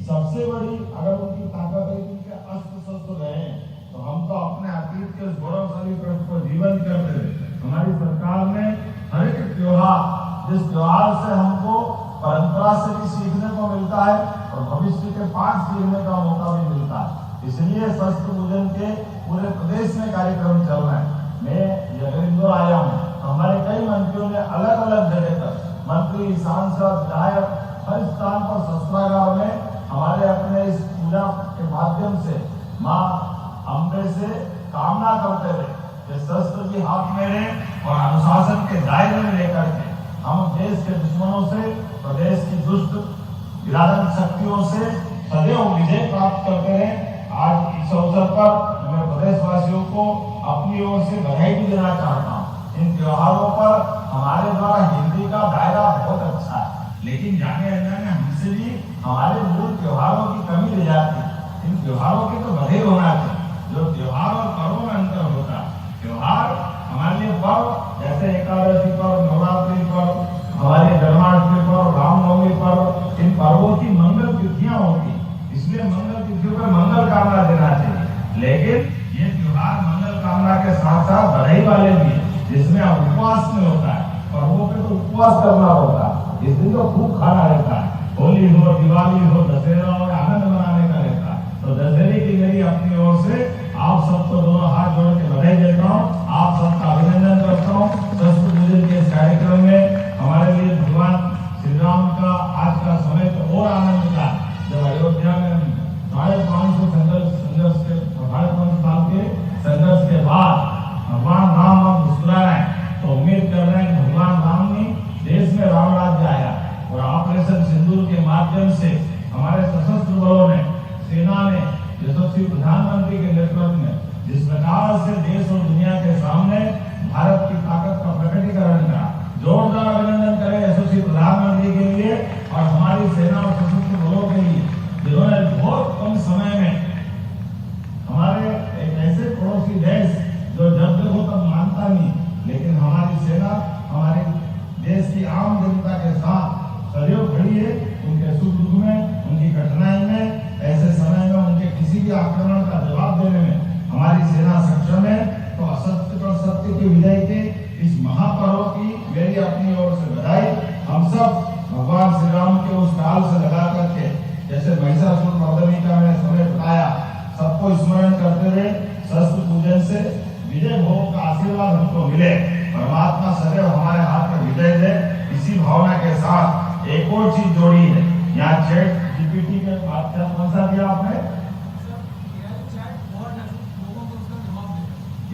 सबसे बड़ी अगर उनकी ताकत है उनके अस्त्र शस्त्र रहे, तो हम तो अपने अतीत के गौरवशाली पक्ष को जीवन करते हुए हमारी सरकार ने हर एक त्योहार, जिस त्योहार से हमको परंपरा से भी सीखने को मिलता है और भविष्य के पाठ सीखने का मौका भी मिलता है। इसलिए शस्त्र पूजन के पूरे प्रदेश में कार्यक्रम चल रहे हैं। मैं अगर इंदौर आया हूँ तो हमारे कई मंत्रियों ने अलग अलग जगह पर, मंत्री, सांसद, विधायक, हर स्थान पर शस्त्रागार में हमारे अपने इस पूजा के माध्यम से माँ अम्बे से कामना करते हुए कि शस्त्र भी हाथ में रहे और अनुशासन के दायरे में लेकर के हम देश के दुश्मनों से, प्रदेश की दुष्ट विराधन शक्तियों से सदैव विजय प्राप्त करते रहे। आज इस अवसर पर मैं प्रदेशवासियों को अपनी ओर से बधाई भी देना चाहता हूँ। इन त्योहारों पर हमारे द्वारा हिंदी का दायरा बहुत अच्छा है, लेकिन जाने अनजाने हमसे भी हमारे मूल त्योहारों की कमी रह जाती है। इन त्योहारों के तो बधे होना चाहिए, जो त्योहार और पर्वों में अंतर होता है। त्योहार हमारे लिए पर्व, जैसे एकादशी पर्व, नवरात्रि पर्व, हमारे जन्माष्टमी पर्व, रामनवमी पर्व, इन पर्वों की मंगल तिथियां होती, इसलिए मंगल तिथियों पर मंगल कामना देना चाहिए। लेकिन ये त्योहार मंगल कामना के साथ साथ बधाई वाले भी है, जिसमें उपवास में होता है। पर्वों पे तो उपवास करना होता है, इस दिन तो खूब खाना रहता है। होली हो, दिवाली हो, दशहरा हो, आनंद मनाने का रहता है। तो दशहरे की मेरी अपनी ओर से आप सबको दोनों हाथ जोड़ के बधाई देता हूँ, आप सबका अभिनंदन करता हूँ। शस्त्र पूजन के इस कार्यक्रम में हमारे लिए भगवान श्री राम का आज का समय तो और आनंद का, जब अयोध्या में 550 संघर्ष के 550 साल के संघर्ष के बाद भगवान राम अब मुस्कुरा रहे हैं, तो उम्मीद कर रहे हैं कि भगवान राम ने देश में राम राज्य आया और ऑपरेशन सिंदूर के माध्यम से हमारे सशस्त्र बलों ने, सेना ने, यशस्वी प्रधानमंत्री के नेतृत्व में जिस प्रकार से देश और दुनिया के सामने भारत की ताकत का प्रकटीकरण करा, जोरदार अभिनंदन करें यशस्वी प्रधानमंत्री के लिए और हमारी सेना और सशस्त्र बलों के लिए, जिन्होंने बहुत कम समय में हमारे एक ऐसे पड़ोसी देश जो जब देखो तब मानता नहीं, लेकिन हमारी सेना हमारे देश की आम जनता के साथ सदैव खड़ी है। उनके सुख दुख में, उनकी कठिनाई में, ऐसे समय में उनके किसी भी आक्रमण का जवाब देने में हमारी सेना सक्षम है। तो असत्य पर सत्य की विजय के इस महापर्व की मेरी अपनी ओर से बधाई। हम सब भगवान श्री राम के उस काल से लगा करके, जैसे महिषासुर मर्दनी का मैंने समय बताया, सबको स्मरण करते हुए शस्त्र पूजन से विजय भोग का आशीर्वाद हमको मिले, परमात्मा सदैव हमारे हाथ में विजय दे। इसी भावना के साथ एक और चीज जोड़ी है, यहाँ चैट जीपीटी के माध्यम, कौन सा दिया आपने,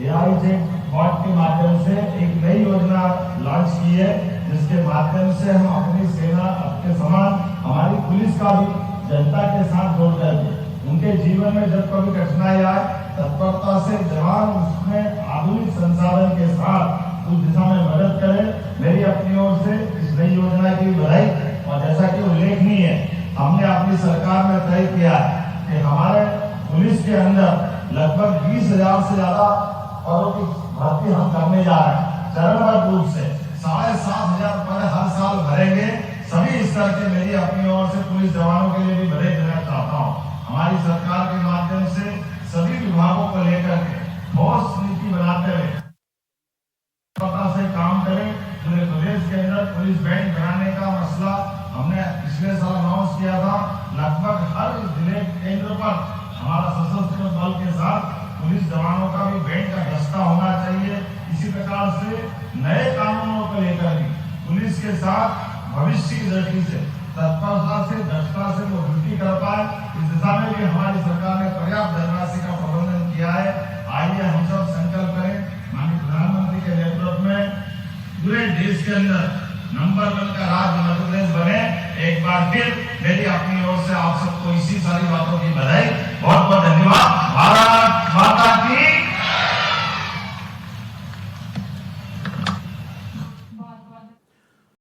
एआई चैट बॉट के माध्यम से एक नई योजना लॉन्च की है, जिसके माध्यम से हम अपनी सेना के समान हमारी पुलिस का भी जनता के साथ जोड़ करके उनके जीवन में जब कभी कठिनाई आए, तत्परता से जवान उसमें आधुनिक संसाधन के साथ उस दिशा में मदद करें। मेरी अपनी ओर से इस नई योजना की बधाई। और जैसा कि उल्लेखनीय है, हमने अपनी सरकार में तय किया है कि हमारे पुलिस के अंदर लगभग 20,000 से ज्यादा पदों की भर्ती हम करने जा रहे हैं। चरणबद्ध रूप से 7,500 पद हर साल भरेंगे। सभी स्तर के मेरी अपनी ओर से पुलिस जवानों के लिए भी बधाई देना चाहता हूँ। हमारी सरकार के माध्यम से सभी विभागों को लेकर के ठोस नीति बनाते हुए से काम करें। पूरे प्रदेश के अंदर पुलिस बैंड बनाने का मसला हमने पिछले साल अनाउंस किया था। लगभग हर जिले केंद्र पर हमारा सशस्त्र बल के साथ पुलिस जवानों का भी बैंड का दस्ता होना चाहिए। इसी प्रकार से नए कानूनों को लेकर भी पुलिस के साथ भविष्य की दृष्टि से तत्परता से, दक्षता से वो ड्यूटी कर पाए, इस दिशा में भी हमारी सरकार ने पर्याप्त धनराशि का प्रबंधन किया है। आइए हम सब संकल्प करें, माननीय प्रधानमंत्री के नेतृत्व में पूरे देश के अंदर नंबर 1 का राज्य मध्य प्रदेश बने। एक बार फिर मेरी अपनी ओर से आप सबको इसी सारी बातों की बधाई। बहुत बहुत धन्यवाद। भारत